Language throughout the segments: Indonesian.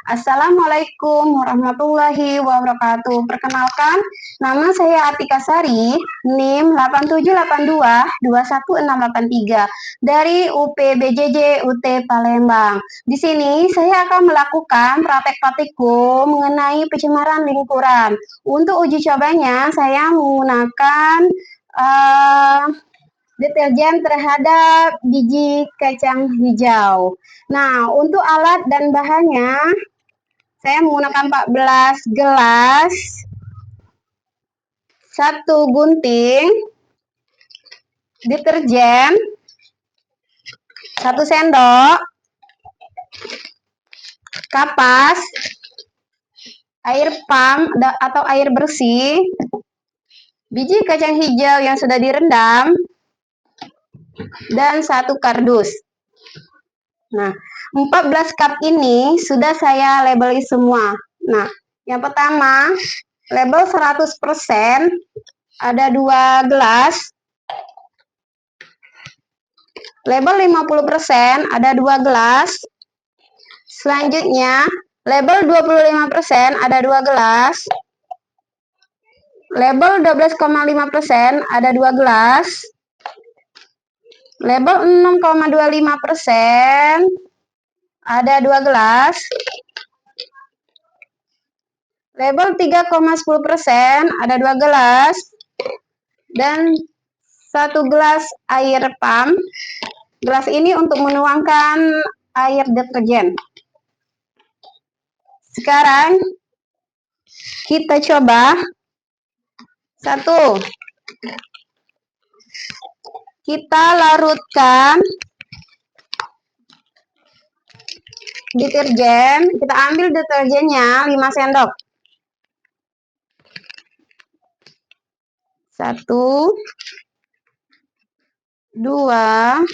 Assalamualaikum warahmatullahi wabarakatuh. Perkenalkan, nama saya Atika Sari, NIM 87822163 dari UPBJJ UT Palembang. Di sini saya akan melakukan praktek praktikum mengenai pencemaran lingkungan. Untuk uji cobanya, saya menggunakan deterjen terhadap biji kacang hijau. Nah, untuk alat dan bahannya, saya menggunakan 14 gelas, 1 gunting, deterjen, 1 sendok, kapas, air pump atau air bersih, biji kacang hijau yang sudah direndam, dan 1 kardus. Nah, 14 cup ini sudah saya labeli semua. Nah, yang pertama, label 100%, ada 2 gelas. Label 50%, ada 2 gelas. Selanjutnya, label 25%, ada 2 gelas. Label 12,5%, ada 2 gelas. Label 6,25%, ada 2 gelas. Label 3,10%, ada 2 gelas. Dan 1 gelas air pump. Gelas ini untuk menuangkan air deterjen. Sekarang kita coba. 1. Kita larutkan deterjen. Kita ambil deterjennya 5 sendok. 1, 2,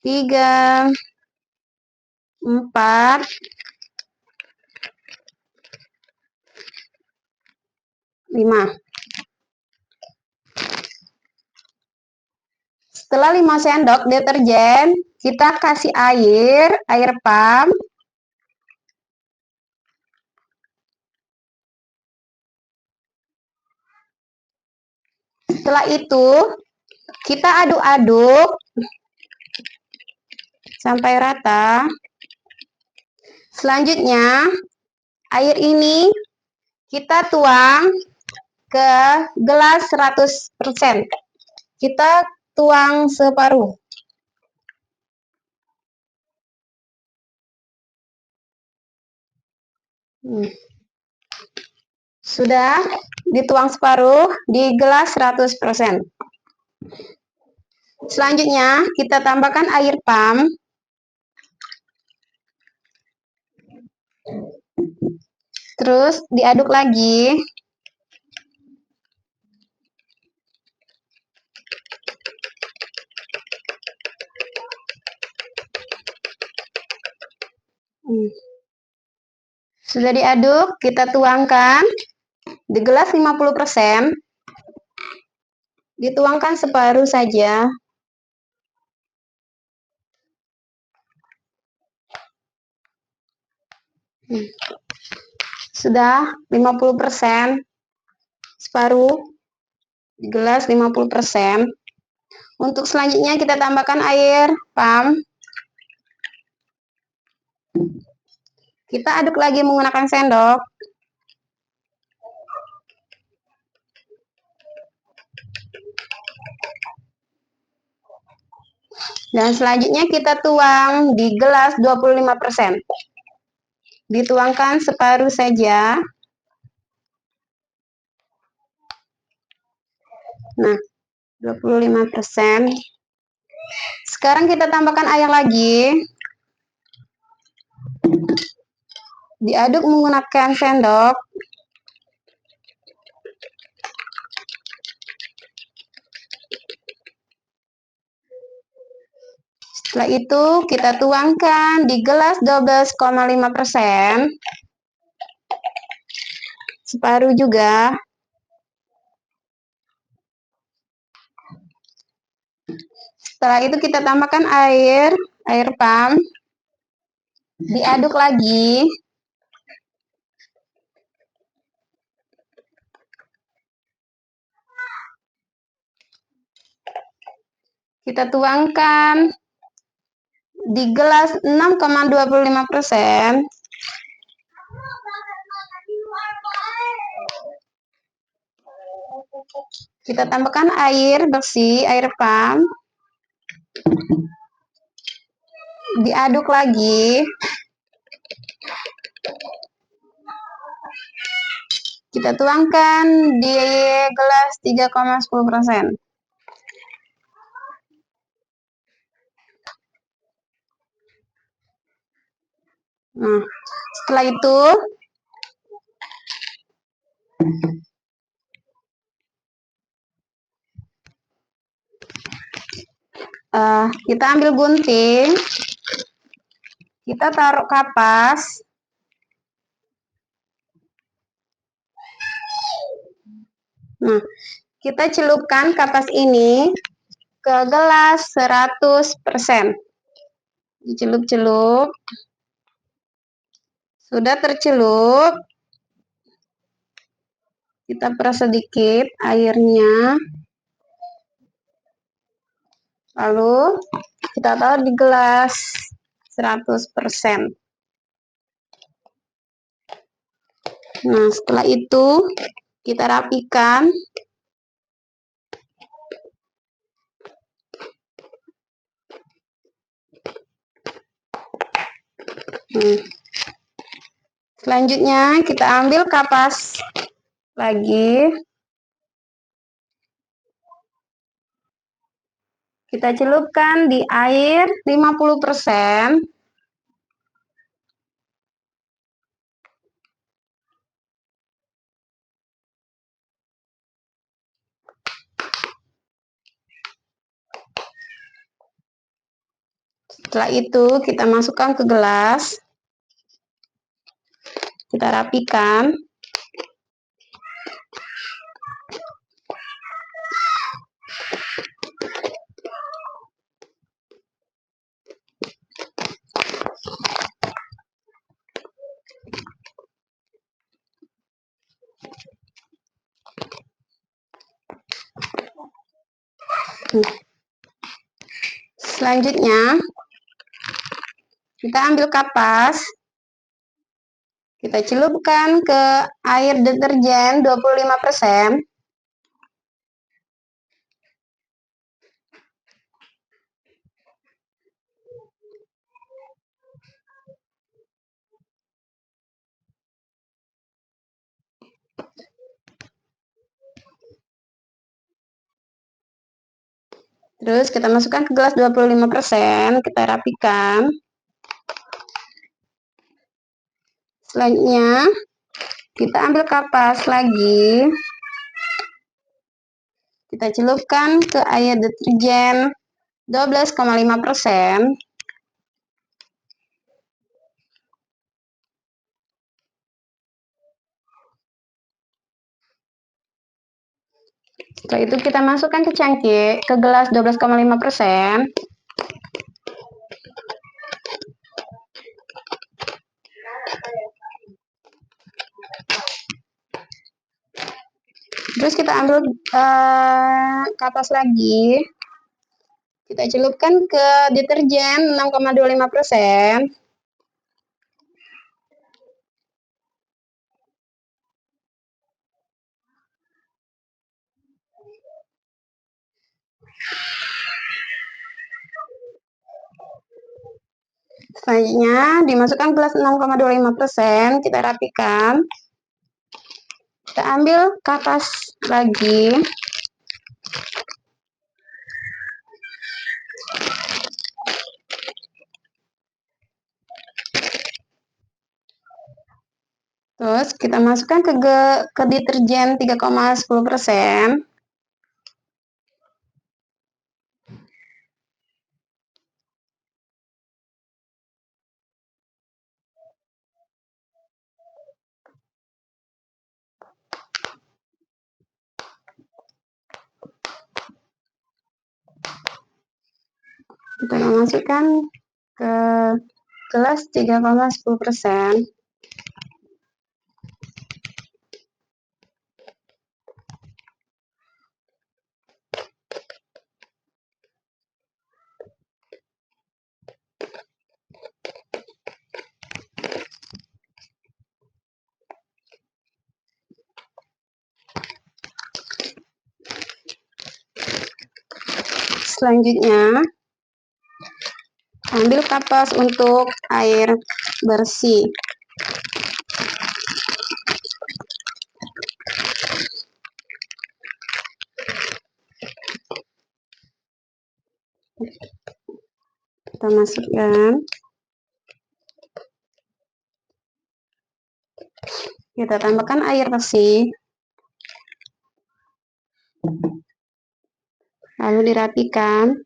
3, 4, 5. Setelah 5 sendok deterjen, kita kasih air pump. Setelah itu, kita aduk-aduk sampai rata. Selanjutnya, air ini kita tuang ke gelas 100%. Kita tuang separuh. Sudah dituang separuh di gelas 100%. Selanjutnya, kita tambahkan air pump. Terus diaduk lagi. Sudah diaduk, kita tuangkan di gelas 50%. Dituangkan separuh saja. Sudah 50%, separuh di gelas 50%. Untuk selanjutnya kita tambahkan air pump. Kita aduk lagi menggunakan sendok. Dan selanjutnya kita tuang di gelas 25%. Dituangkan separuh saja. Nah, 25%. Sekarang kita tambahkan air lagi. Diaduk menggunakan sendok. Setelah itu kita tuangkan di gelas 12,5%. Separuh juga. Setelah itu kita tambahkan air pump. Diaduk lagi. Kita tuangkan di gelas 6,25%. Kita tambahkan air bersih, air pump. Diaduk lagi. Kita tuangkan di gelas 3,10%. Nah, setelah itu kita ambil gunting, kita taruh kapas. Nah, kita celupkan kapas ini ke gelas 100%. Dicelup-celup. Sudah tercelup. Kita peras sedikit airnya. Lalu kita taruh di gelas 100%. Nah, setelah itu kita rapikan. Selanjutnya kita ambil kapas lagi. Kita celupkan di air 50%. Setelah itu kita masukkan ke gelas. Kita rapikan. Selanjutnya kita ambil kapas. Kita celupkan ke air deterjen 25%. Terus kita masukkan ke gelas 25%, kita rapikan. Selanjutnya kita ambil kapas lagi. Kita celupkan ke air deterjen 12,5%. Setelah itu kita masukkan ke cangkir, ke gelas 12,5%. Terus kita ambil kapas lagi. Kita celupkan ke deterjen 6,25%. Selanjutnya dimasukkan gelas 6,25%, kita rapikan. Kita ambil kapas lagi. Terus kita masukkan ke deterjen 3,10%. Kita masukkan ke Gelas 3,10%. Selanjutnya, ambil kapas untuk air bersih. Kita masukkan. Kita tambahkan air bersih. Lalu dirapikan.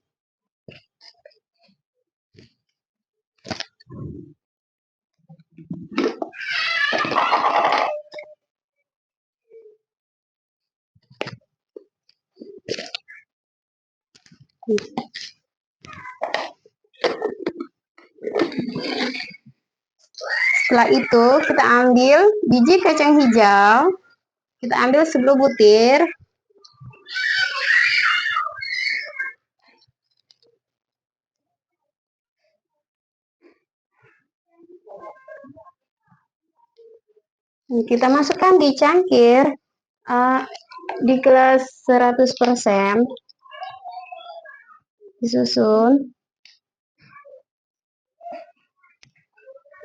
Setelah itu kita ambil biji kacang hijau, kita ambil 10 butir. Kita masukkan di cangkir di gelas 100%, disusun.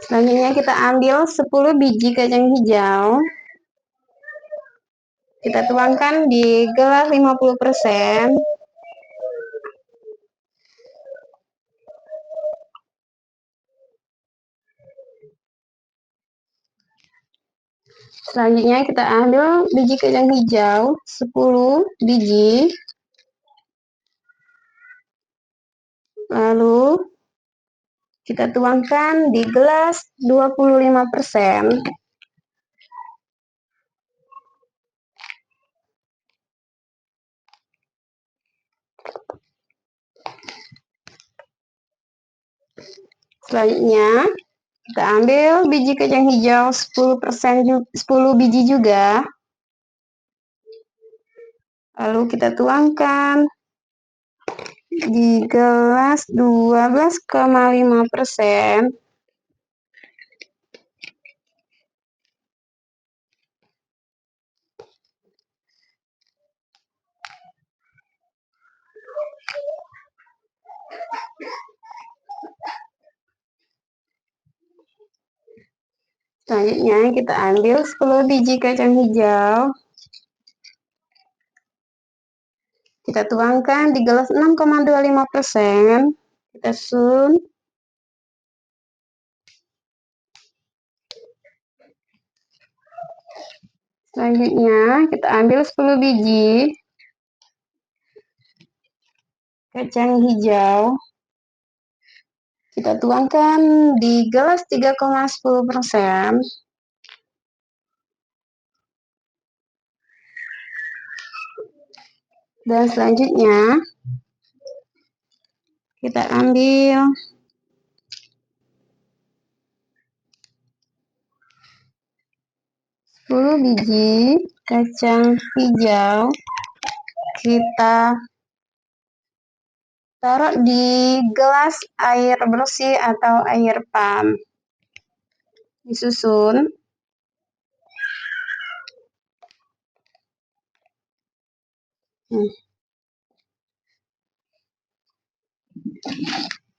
Selanjutnya kita ambil 10 biji kacang hijau. Kita tuangkan di gelas 50%. Selanjutnya kita ambil biji kacang hijau 10 biji. Lalu kita tuangkan di gelas 25%. Selanjutnya kita ambil biji kacang hijau 10 biji juga. Lalu kita tuangkan di gelas 12,5%. Selanjutnya kita ambil 10 biji kacang hijau. Kita tuangkan di gelas 6,25%. Kita sun. Selanjutnya kita ambil 10 biji kacang hijau. Kita tuangkan di gelas 3,10%. Dan selanjutnya kita ambil 10 biji kacang hijau. Kita taruh di gelas air bersih atau air pam. Disusun.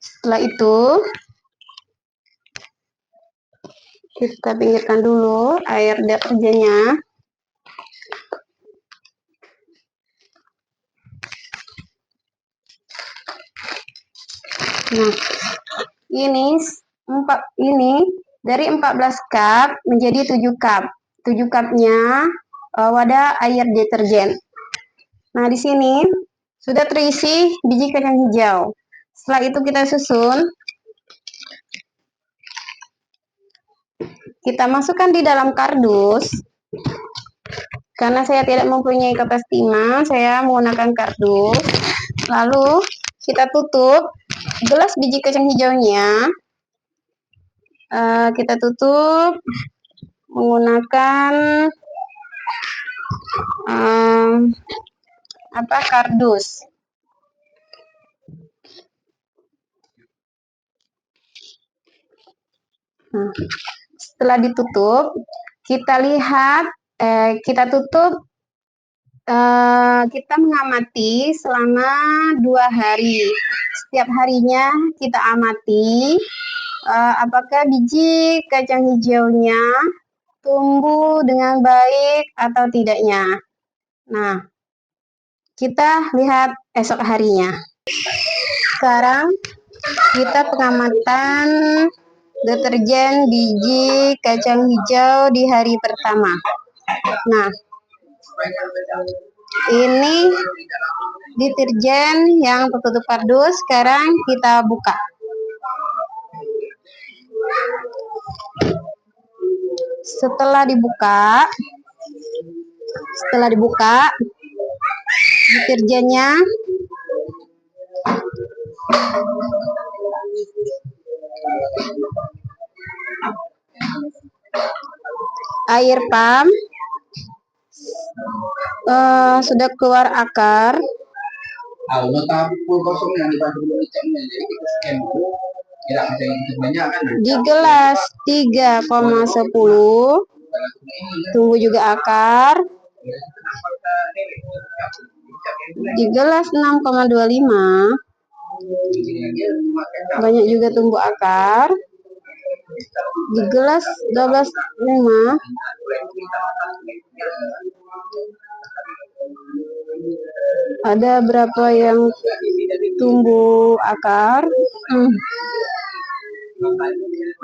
Setelah itu kita pinggirkan dulu air deterjennya. Nah, ini dari 14 cup menjadi 7 cup. 7 cupnya wadah air deterjen. Nah, di sini sudah terisi biji kacang hijau. Setelah itu kita susun. Kita masukkan di dalam kardus. Karena saya tidak mempunyai kapas timah, saya menggunakan kardus. Lalu kita tutup gelas biji kacang hijaunya. Kita tutup menggunakan kardus. Nah, setelah ditutup, kita lihat, kita tutup, kita mengamati selama 2 hari. Setiap harinya kita amati apakah biji kacang hijaunya tumbuh dengan baik atau tidaknya. Nah, kita lihat esok harinya. Sekarang kita pengamatan deterjen biji kacang hijau di hari pertama. Nah, ini deterjen yang tertutup kardus. Sekarang kita buka. Setelah dibuka, deterjennya air pam sudah keluar akar. Di gelas 3,10 tumbuh juga akar. Di gelas 6,25 banyak juga tumbuh akar. Di gelas 12,5 ada berapa yang tumbuh akar.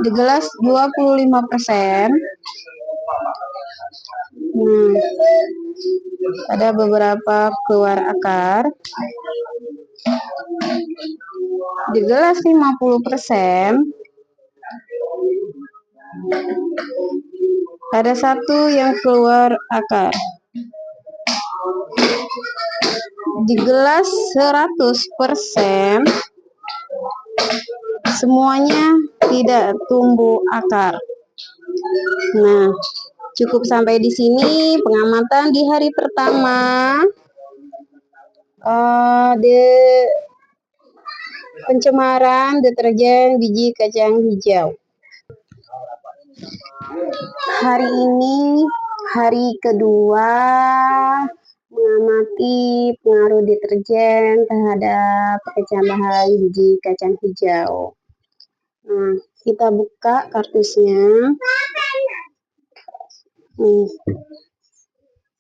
Di gelas 25%. Ada beberapa keluar akar. Di gelas 50% ada 1 yang keluar akar. Di gelas 100% semuanya tidak tumbuh akar. Nah, cukup sampai di sini pengamatan di hari pertama pencemaran deterjen biji kacang hijau. Hari ini hari kedua mengamati pengaruh deterjen terhadap penambahan biji kacang hijau. Nah, kita buka kardusnya.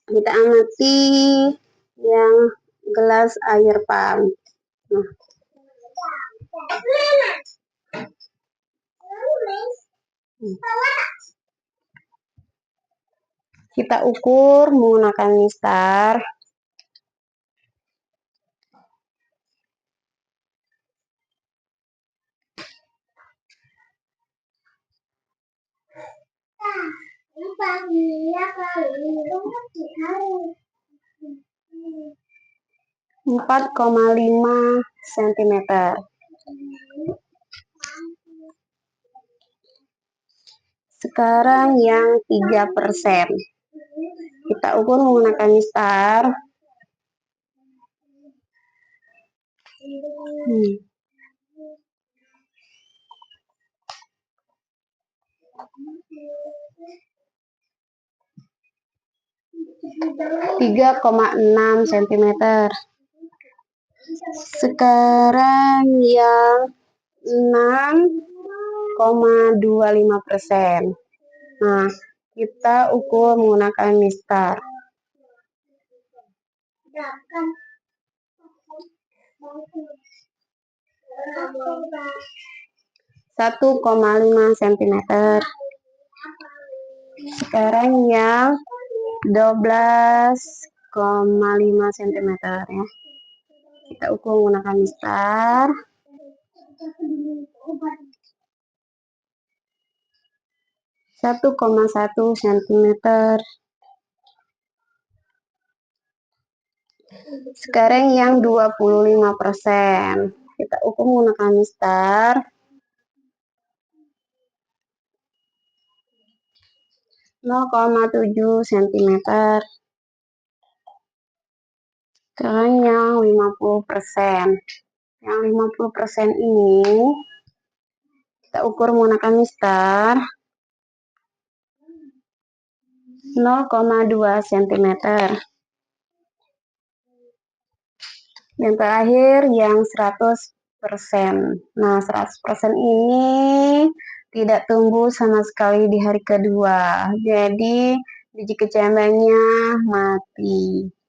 Kita amati yang gelas air pam. Nah, kita ukur menggunakan mistar. Empat 4,5 cm. Sekarang yang 3%. Kita ukur menggunakan mistar. Tiga 3,6 cm. Sekarang yang 6,25%. Nah, kita ukur menggunakan mistar. 1,5 cm. Sekarang yang 12,5 cm ya. Kita ukur menggunakan mistar. 1,1 cm. Sekarang yang 25%. Kita ukur menggunakan mistar. 0,7 cm. Sekarang yang 50%. Yang 50% ini kita ukur menggunakan mister 0,2 cm. Yang terakhir yang 100%. Nah, 100% ini tidak tumbuh sama sekali di hari kedua. Jadi biji kecambahnya mati.